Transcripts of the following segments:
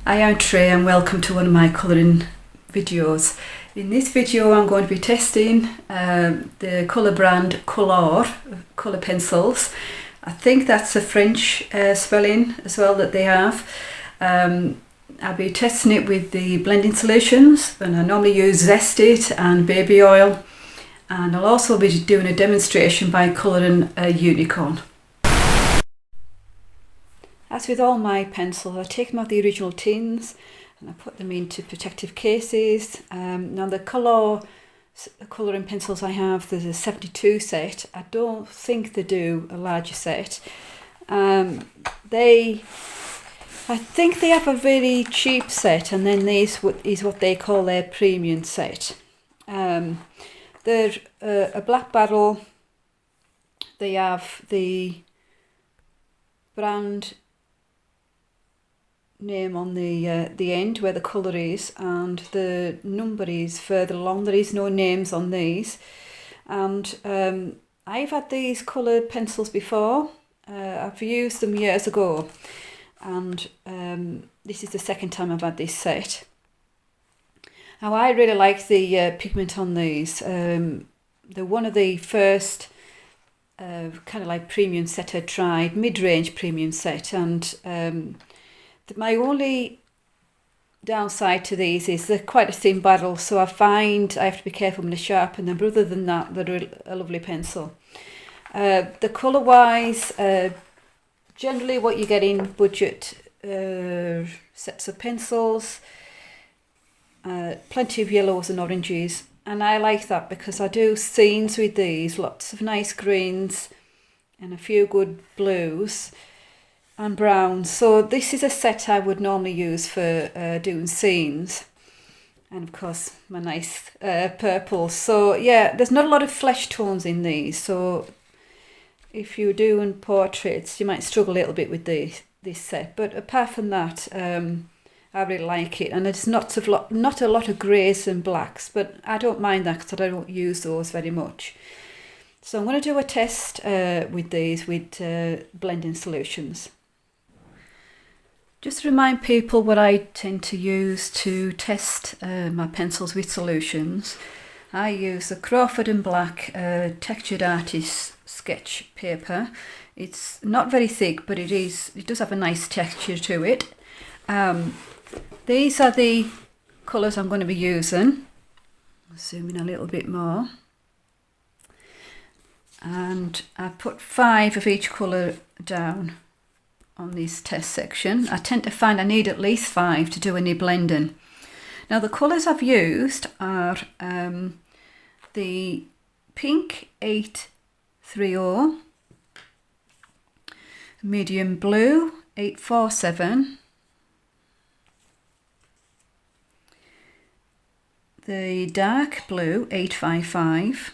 Hi, I'm Trey and welcome to one of my colouring videos. In this video I'm going to be testing the colour brand Colore colour pencils. I think that's a French spelling as well that they have. I'll be testing it with the blending solutions, and I normally use Zest It and baby oil, and I'll also be doing a demonstration by colouring a unicorn. As with all my pencils, I take them out the original tins and I put them into protective cases. Now the colouring pencils I have, there's a 72 set. I don't think they do a larger set. I think they have a very cheap set, and then this is what they call their premium set. They're a black barrel. They have the brand name on the end where the colour is, and the number is further along. There is no names on these, and I've had these coloured pencils before. I've used them years ago, and this is the second time I've had this set. Now I really like the pigment on these. They're one of the first kind of like premium set I tried, mid-range premium set, and my only downside to these is they're quite a thin barrel, so I find I have to be careful when I sharpen them, but other than that they're a lovely pencil. The colour wise, generally what you get in budget sets of pencils, plenty of yellows and oranges, and I like that because I do scenes with these, lots of nice greens and a few good blues and browns. So this is a set I would normally use for doing scenes, and of course my nice purples. So yeah, there's not a lot of flesh tones in these, so if you're doing portraits you might struggle a little bit with this set, but apart from that I really like it. And it's not a lot of greys and blacks, but I don't mind that because I don't use those very much. So I'm going to do a test with these with blending solutions. Just to remind people what I tend to use to test my pencils with solutions, I use the Crawford and Black Textured Artist Sketch paper. It's not very thick, but it does have a nice texture to it. These are the colours I'm going to be using. I'll zoom in a little bit more. And I put 5 of each colour down on this test section. I tend to find I need at least 5 to do any blending. Now the colours I've used are the pink 830, medium blue 847, the dark blue 855,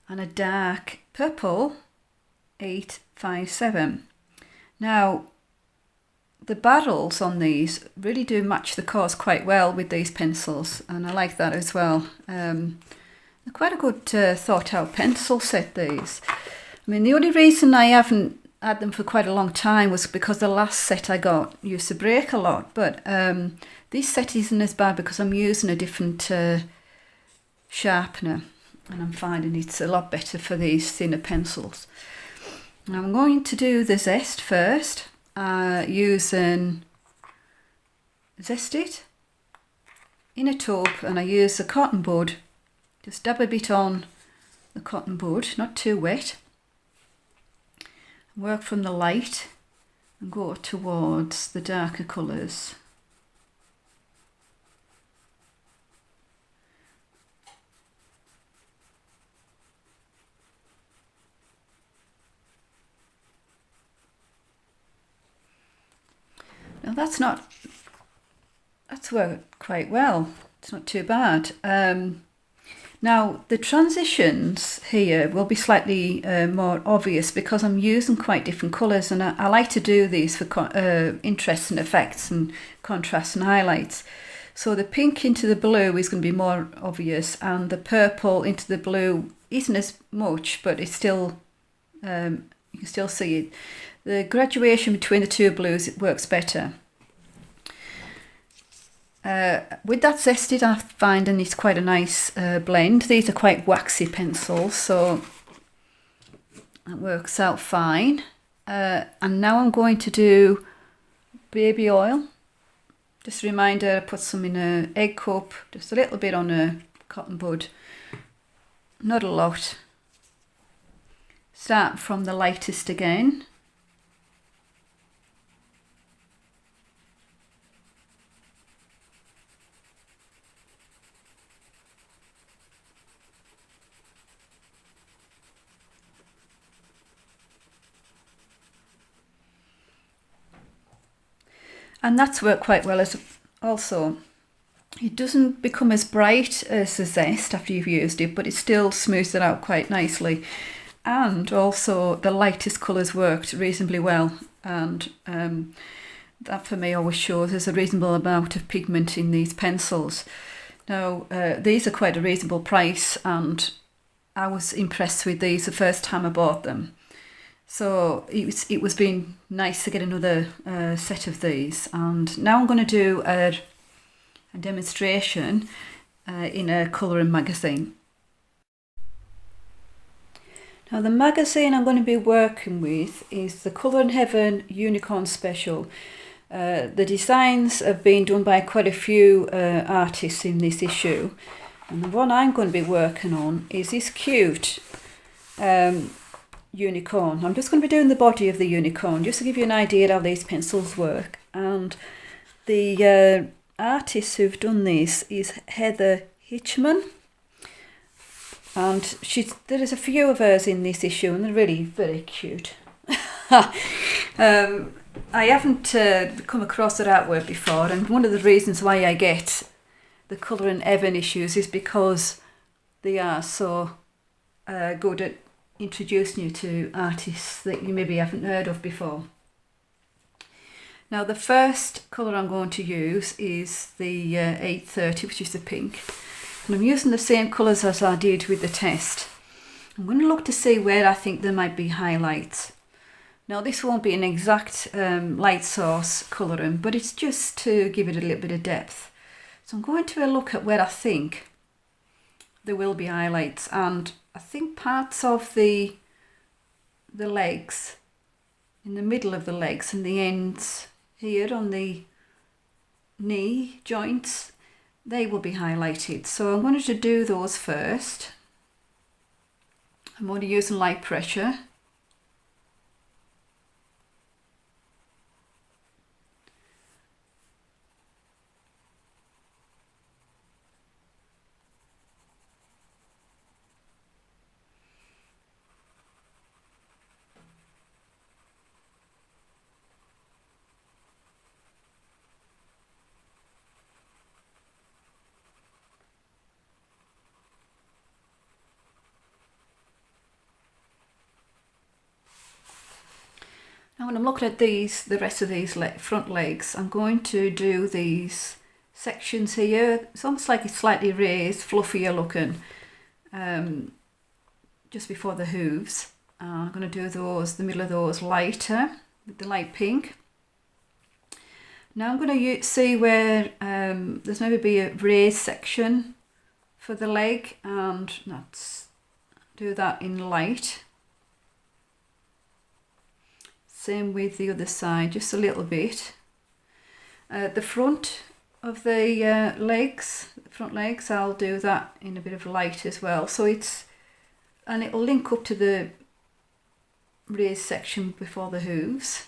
and a dark purple 857. Now the barrels on these really do match the colours quite well with these pencils, and I like that as well. They're quite a good thought out pencil set, these. I mean, the only reason I haven't had them for quite a long time was because the last set I got used to break a lot, but this set isn't as bad because I'm using a different sharpener, and I'm finding it's a lot better for these thinner pencils. Now I'm going to do the Zest first, using Zest It in a tub, and I use the cotton bud. Just dab a bit on the cotton bud, not too wet. Work from the light and go towards the darker colours. Now that's worked quite well. It's not too bad. Now the transitions here will be slightly more obvious because I'm using quite different colours, and I like to do these for interesting effects and contrasts and highlights. So the pink into the blue is going to be more obvious, and the purple into the blue isn't as much, but it's still you can still see it. The graduation between the two blues, it works better. With that zested, I'm finding it's quite a nice blend. These are quite waxy pencils, so that works out fine. And now I'm going to do baby oil. Just a reminder, I put some in an egg cup, just a little bit on a cotton bud, not a lot. Start from the lightest again. And that's worked quite well as also. It doesn't become as bright as the zest after you've used it, but it still smooths it out quite nicely. And also the lightest colours worked reasonably well. And that for me always shows there's a reasonable amount of pigment in these pencils. Now, these are quite a reasonable price, and I was impressed with these the first time I bought them. So it was being nice to get another set of these, and now I'm going to do a demonstration in a colouring magazine. Now the magazine I'm going to be working with is the Colour Heaven Unicorn Special. The designs have been done by quite a few artists in this issue, and the one I'm going to be working on is this cute unicorn. I'm just going to be doing the body of the unicorn just to give you an idea how these pencils work. And the artist who've done this is Heather Hitchman, and there is a few of hers in this issue, and they're really very cute. I haven't come across her artwork before, and one of the reasons why I get the Colouring Heaven issues is because they are so good at introducing you to artists that you maybe haven't heard of before. Now the first colour I'm going to use is the 830, which is the pink, and I'm using the same colours as I did with the test. I'm going to look to see where I think there might be highlights. Now this won't be an exact light source colouring, but it's just to give it a little bit of depth. So I'm going to look at where I think there will be highlights, and I think parts of the legs, in the middle of the legs and the ends here on the knee joints, they will be highlighted. So I'm going to do those first. I'm only using light pressure. Now when I'm looking at the rest of these front legs, I'm going to do these sections here. It's almost like it's slightly raised, fluffier looking, just before the hooves. I'm going to do the middle of those lighter, with the light pink. Now I'm going to see where there's maybe be a raised section for the leg, and let's do that in light. Same with the other side, just a little bit. The front of the front legs, I'll do that in a bit of light as well. So and it'll link up to the raised section before the hooves.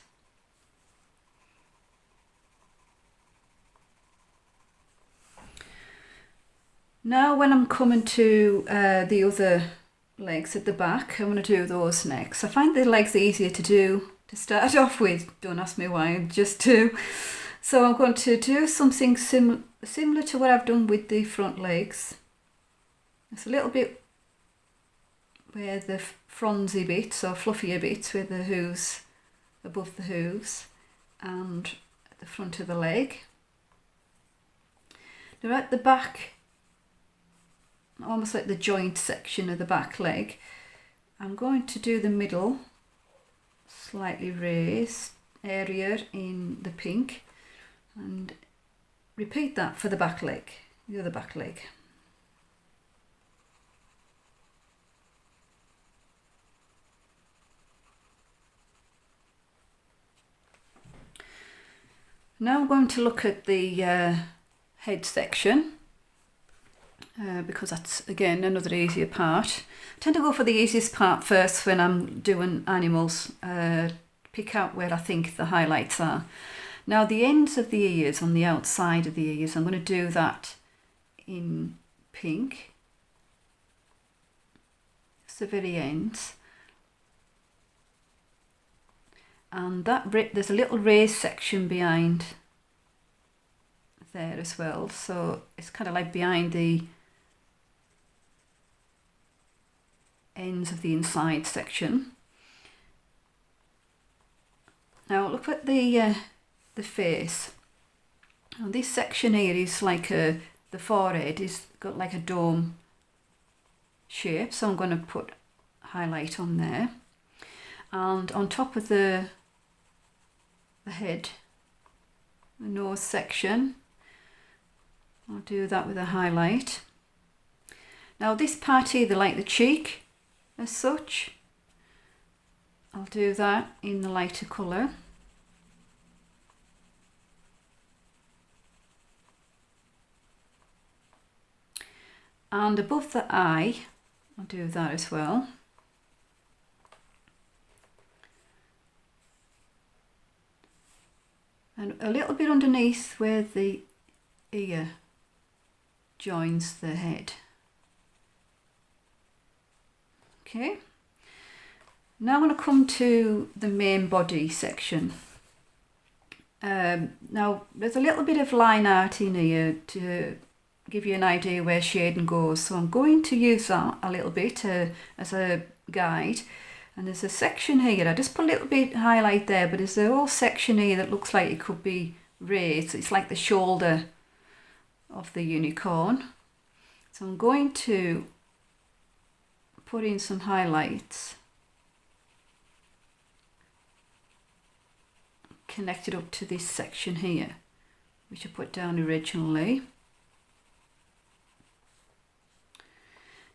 Now when I'm coming to the other legs at the back, I'm going to do those next. I find the legs easier to do to start off with. Don't ask me why, just do. So I'm going to do something similar to what I've done with the front legs. It's a little bit where the fronzy bits or fluffier bits with the hooves, above the hooves, and at the front of the leg. Now at the back, almost like the joint section of the back leg, I'm going to do the middle slightly raised area in the pink, and repeat that for the back leg, the other back leg. Now I'm going to look at the head section because that's again another easier part. I tend to go for the easiest part first when I'm doing animals, pick out where I think the highlights are. Now the ends of the ears, on the outside of the ears, I'm going to do that in pink. It's the very ends. And that there's a little raised section behind there as well, so it's kind of like behind the ends of the inside section. Now look at the face. Now this section here is like the forehead is got like a dome shape, so I'm going to put highlight on there, and on top of the head, the nose section, I'll do that with a highlight. Now this part here, like the cheek as such, I'll do that in the lighter colour. And above the eye, I'll do that as well. And a little bit underneath where the ear joins the head. Okay, now I'm going to come to the main body section. Now there's a little bit of line art in here to give you an idea where shading goes, so I'm going to use that a little bit as a guide. And there's a section here, I just put a little bit highlight there, but there's a whole section here that looks like it could be raised. It's like the shoulder of the unicorn. So I'm going to put in some highlights, connect it up to this section here, which I put down originally.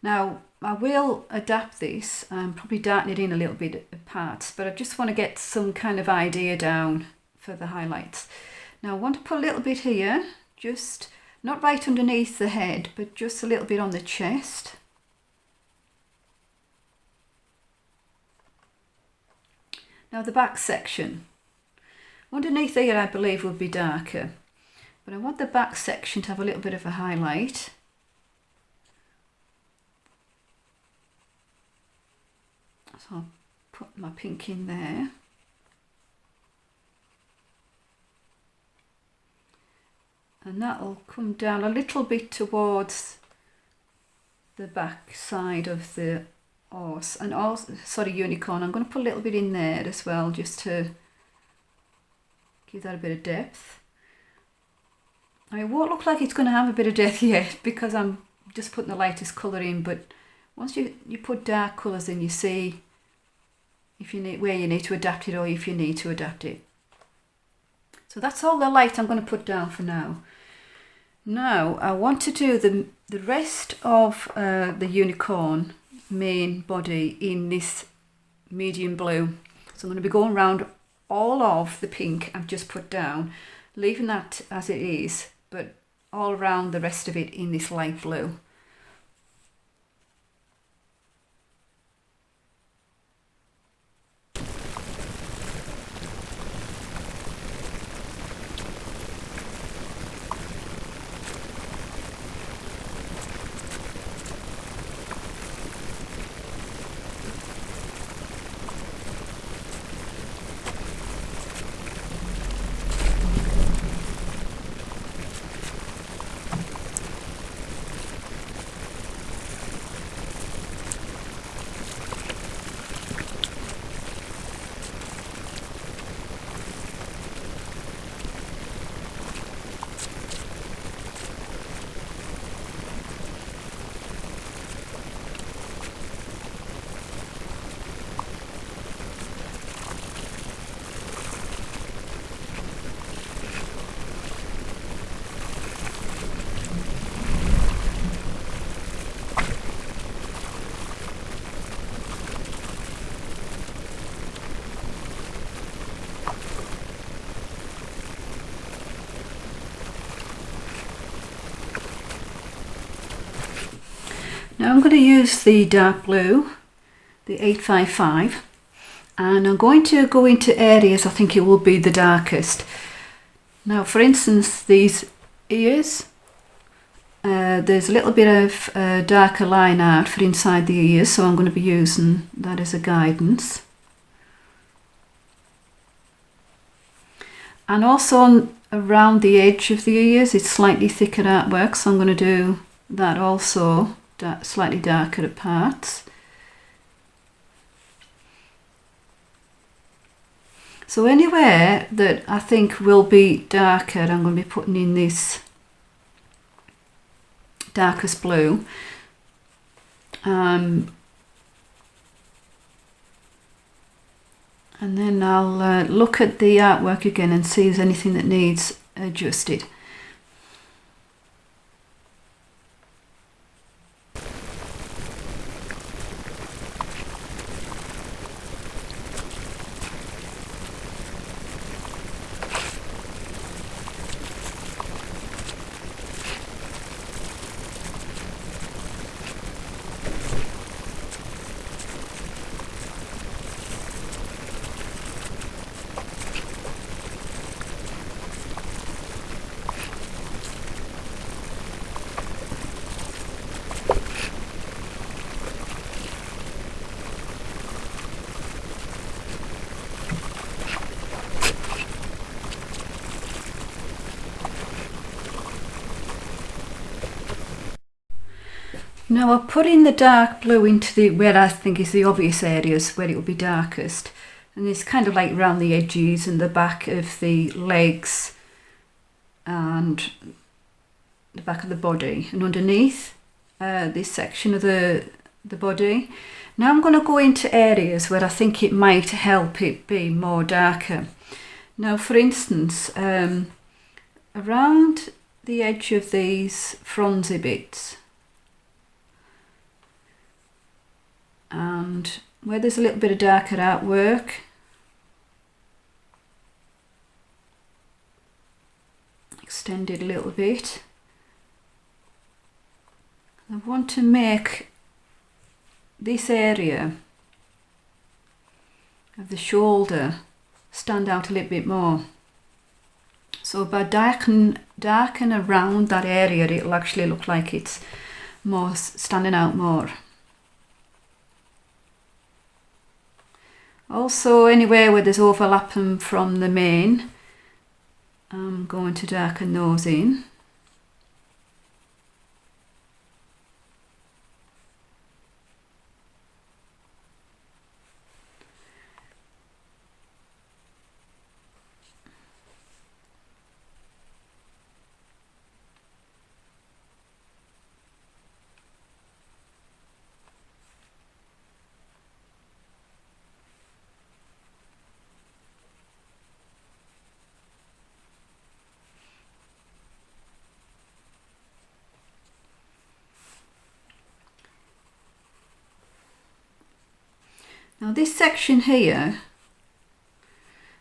Now I will adapt this and probably darken it in a little bit at parts, but I just want to get some kind of idea down for the highlights. Now I want to put a little bit here, just not right underneath the head, but just a little bit on the chest. Now the back section, underneath here I believe will be darker, but I want the back section to have a little bit of a highlight. So I'll put my pink in there. And that'll come down a little bit towards the back side of the horse, and also, sorry, unicorn. I'm going to put a little bit in there as well, just to give that a bit of depth. It won't look like it's going to have a bit of depth yet because I'm just putting the lightest colour in, but once you put dark colours in, you see if you need, where you need to adapt it or if you need to adapt it. So that's all the light I'm going to put down for now. Now I want to do the rest of the unicorn main body in this medium blue. So I'm going to be going around all of the pink I've just put down, leaving that as it is, but all around the rest of it in this light blue. Now I'm going to use the dark blue, the 855, and I'm going to go into areas I think it will be the darkest. Now for instance, these ears, there's a little bit of darker line art for inside the ears, so I'm going to be using that as a guidance. And also around the edge of the ears, it's slightly thicker artwork, so I'm going to do that also, slightly darker at parts. So anywhere that I think will be darker, I'm going to be putting in this darkest blue. And then I'll look at the artwork again and see if there's anything that needs adjusted. Now I'll put in the dark blue into the where I think is the obvious areas where it will be darkest, and it's kind of like around the edges and the back of the legs and the back of the body and underneath this section of the body. Now I'm going to go into areas where I think it might help it be more darker. Now for instance, around the edge of these frondsy bits, and where there's a little bit of darker artwork, extend it a little bit. I want to make this area of the shoulder stand out a little bit more. So by darken around that area, it'll actually look like it's more standing out more. Also anywhere where there's overlapping from the mane, I'm going to darken those in. Now this section here,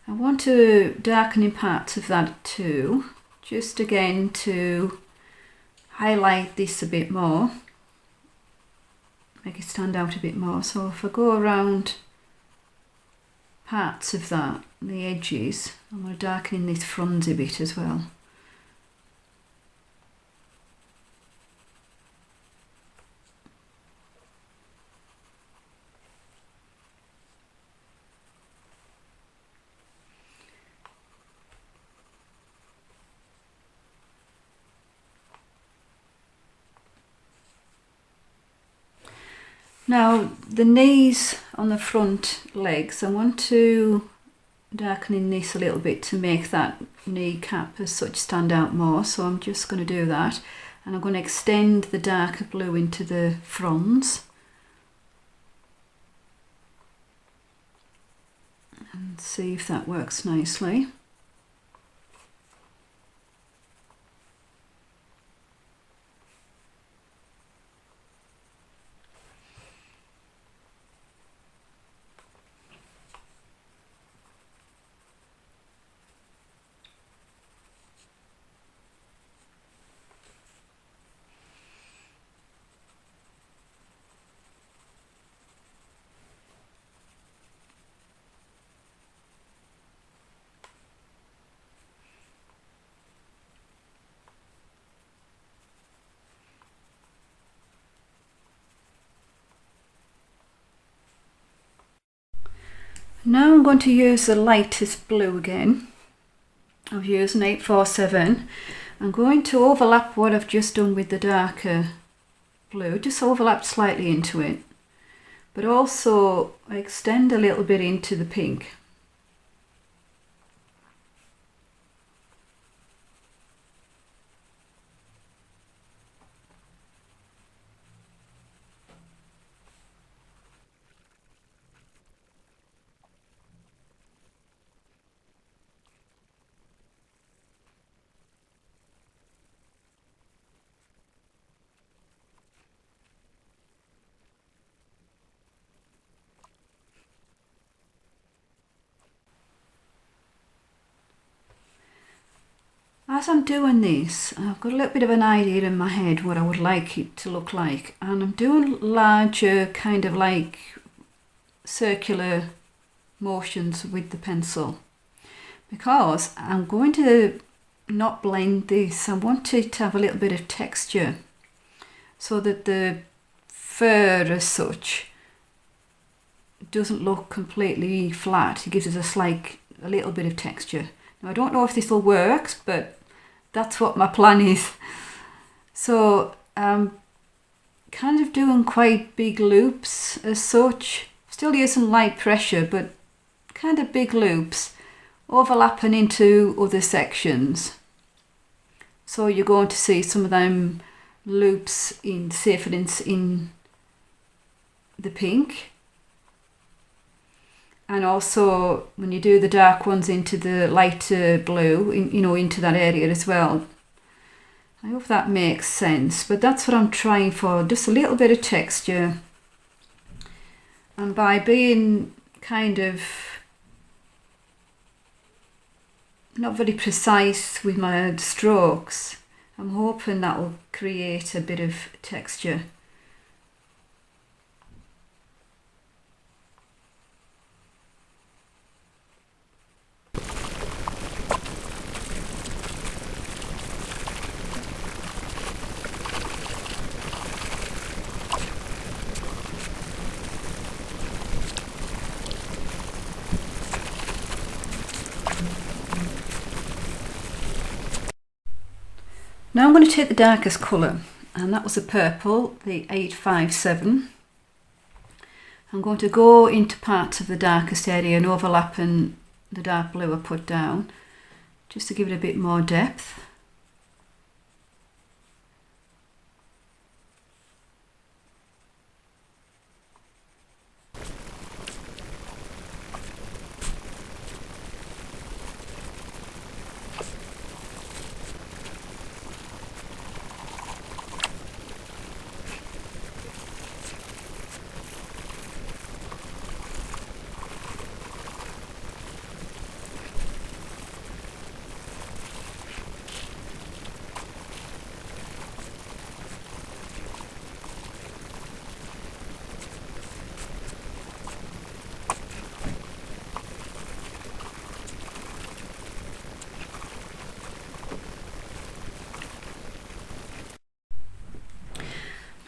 I want to darken in parts of that too, just again to highlight this a bit more, make it stand out a bit more. So if I go around parts of that, the edges, I'm going to darken in this frondsy bit as well. Now the knees on the front legs, I want to darken in this a little bit to make that knee cap as such stand out more. So I'm just going to do that, and I'm going to extend the darker blue into the fronds and see if that works nicely. Now I'm going to use the lightest blue again. I've used an 847. I'm going to overlap what I've just done with the darker blue, just overlap slightly into it, but also extend a little bit into the pink. As I'm doing this, I've got a little bit of an idea in my head what I would like it to look like, and I'm doing larger kind of like circular motions with the pencil because I'm going to not blend this. I want it to have a little bit of texture so that the fur as such doesn't look completely flat. It gives us a little bit of texture. Now I don't know if this will work, but that's what my plan is. So I'm kind of doing quite big loops as such, still using light pressure, but kind of big loops overlapping into other sections. So you're going to see some of them loops in, say for instance, in the pink. And also when you do the dark ones into the lighter blue, into that area as well. I hope that makes sense, but that's what I'm trying for, just a little bit of texture. And by being kind of not very precise with my strokes, I'm hoping that will create a bit of texture. Now I'm going to take the darkest colour, and that was the purple, the 857. I'm going to go into parts of the darkest area and overlapping the dark blue I put down, just to give it a bit more depth.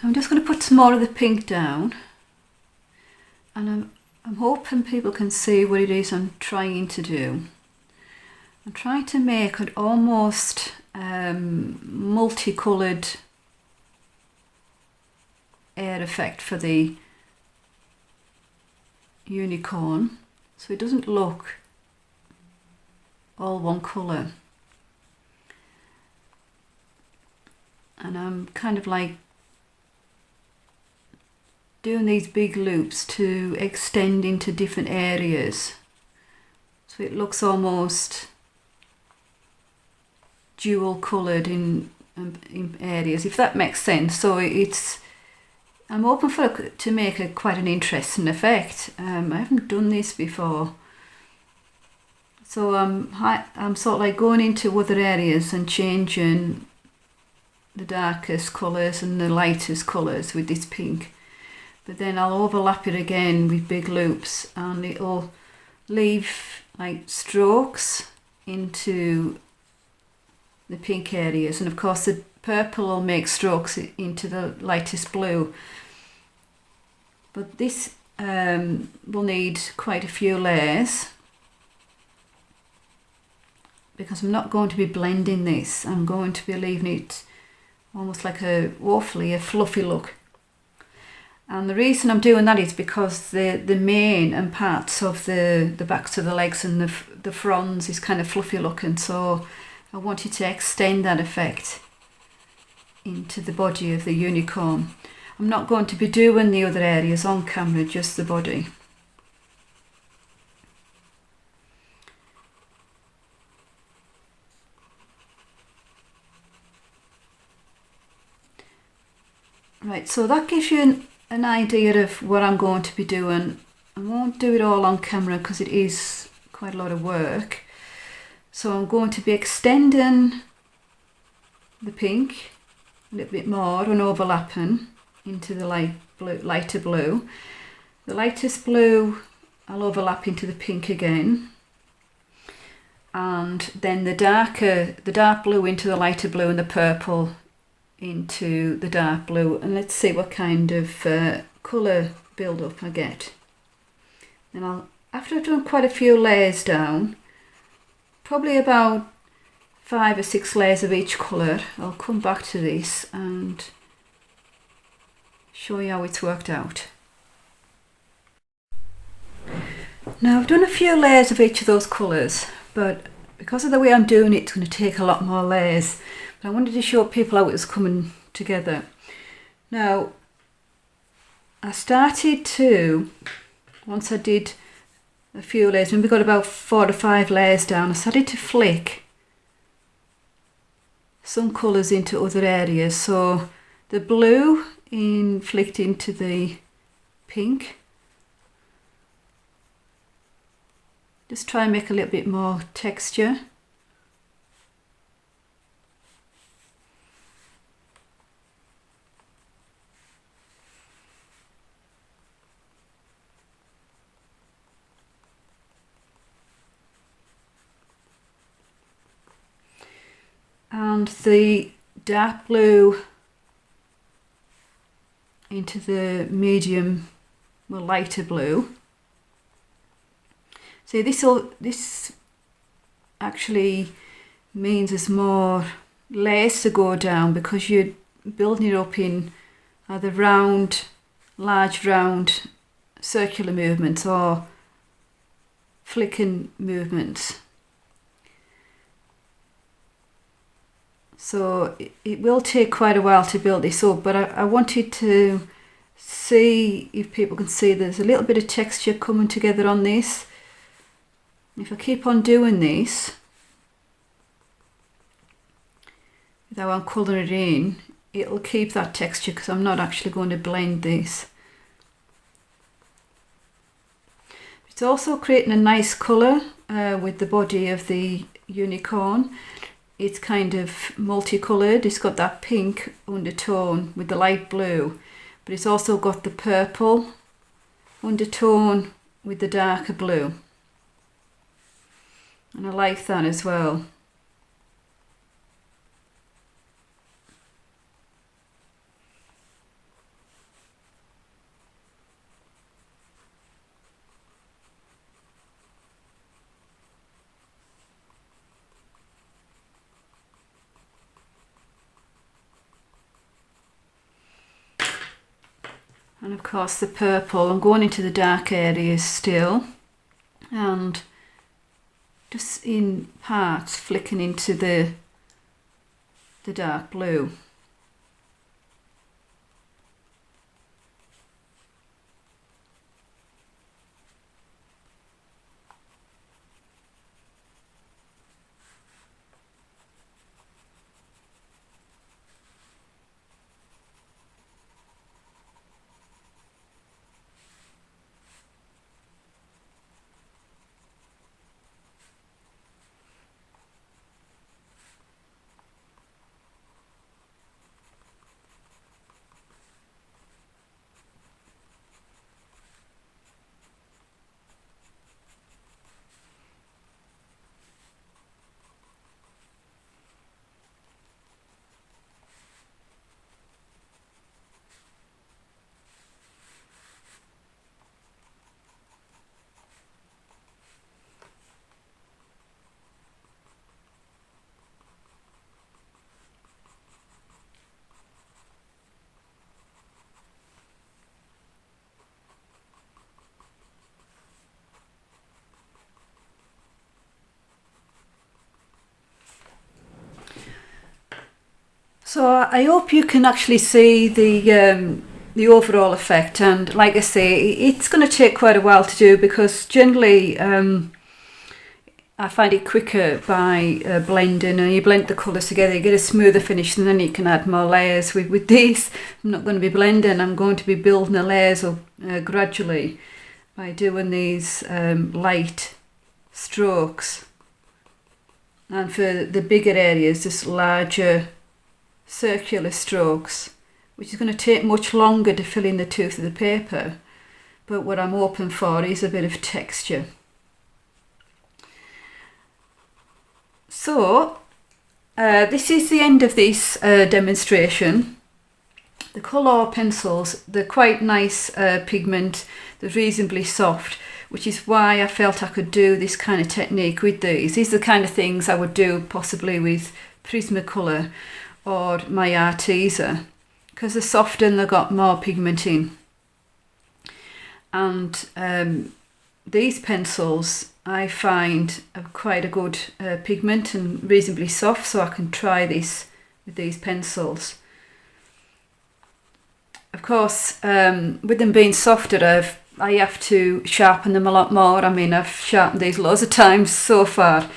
I'm just going to put some more of the pink down, and I'm hoping people can see what it is I'm trying to do. I'm trying to make an almost multicoloured air effect for the unicorn, so it doesn't look all one colour. And I'm kind of like doing these big loops to extend into different areas, so it looks almost dual coloured in areas, if that makes sense. So I'm hoping to make quite an interesting effect. I haven't done this before, so I'm sort of like going into other areas and changing the darkest colours and the lightest colours with this pink. But then I'll overlap it again with big loops, and it'll leave like strokes into the pink areas, and of course the purple will make strokes into the lightest blue. But this will need quite a few layers, because I'm not going to be blending this. I'm going to be leaving it almost like hopefully a fluffy look. And the reason I'm doing that is because the mane and parts of the backs of the legs and the fronds is kind of fluffy looking, so I wanted to extend that effect into the body of the unicorn. I'm not going to be doing the other areas on camera, just the body. Right, so that gives you an idea of what I'm going to be doing. I won't do it all on camera because it is quite a lot of work. So I'm going to be extending the pink a little bit more and overlapping into the lighter blue. The lightest blue I'll overlap into the pink again, and then the dark blue into the lighter blue, and the purple into the dark blue. And let's see what kind of colour build up I get. And after I've done quite a few layers down, probably about 5 or 6 layers of each colour, I'll come back to this and show you how it's worked out. Now I've done a few layers of each of those colours, but because of the way I'm doing it, it's going to take a lot more layers. But I wanted to show people how it was coming together. Now I started to, once I did a few layers, when we got about 4 to 5 layers down, I started to flick some colours into other areas. So the blue flicked into the pink. Just try and make a little bit more texture. And the dark blue into the medium, well, lighter blue. See, this actually means there's more layers to go down, because you're building it up in either large round circular movements or flicking movements. So it will take quite a while to build this up, but I wanted to see if people can see there's a little bit of texture coming together on this. If I keep on doing this, without I'm colouring it in, it'll keep that texture, because I'm not actually going to blend this. It's also creating a nice colour with the body of the unicorn. It's kind of multicoloured. It's got that pink undertone with the light blue, but it's also got the purple undertone with the darker blue. And I like that as well. And of course the purple, I'm going into the dark areas still, and just in parts flicking into the dark blue. So I hope you can actually see the overall effect, and like I say, it's going to take quite a while to do, because generally I find it quicker by blending, and you blend the colours together, you get a smoother finish, and then you can add more layers. With these, I'm not going to be blending, I'm going to be building the layers up gradually by doing these light strokes, and for the bigger areas just larger circular strokes, which is going to take much longer to fill in the tooth of the paper, but what I'm hoping for is a bit of texture. So this is the end of this demonstration. The Colore pencils, they're quite nice pigment, they're reasonably soft, which is why I felt I could do this kind of technique with these. These are the kind of things I would do possibly with Prismacolor or my Arteza, because they're softer and they've got more pigment in. And these pencils I find have quite a good pigment and reasonably soft, so I can try this with these pencils. Of course, with them being softer, I have to sharpen them a lot more. I mean, I've sharpened these loads of times so far.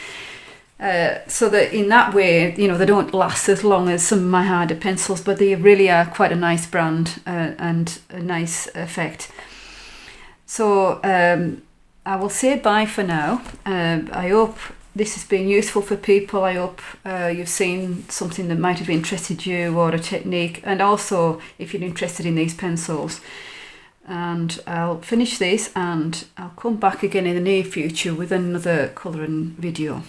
So that in that way, you know, they don't last as long as some of my harder pencils, but they really are quite a nice brand and a nice effect. So I will say bye for now. I hope this has been useful for people. I hope you've seen something that might have interested you, or a technique, and also if you're interested in these pencils. And I'll finish this and I'll come back again in the near future with another colouring video.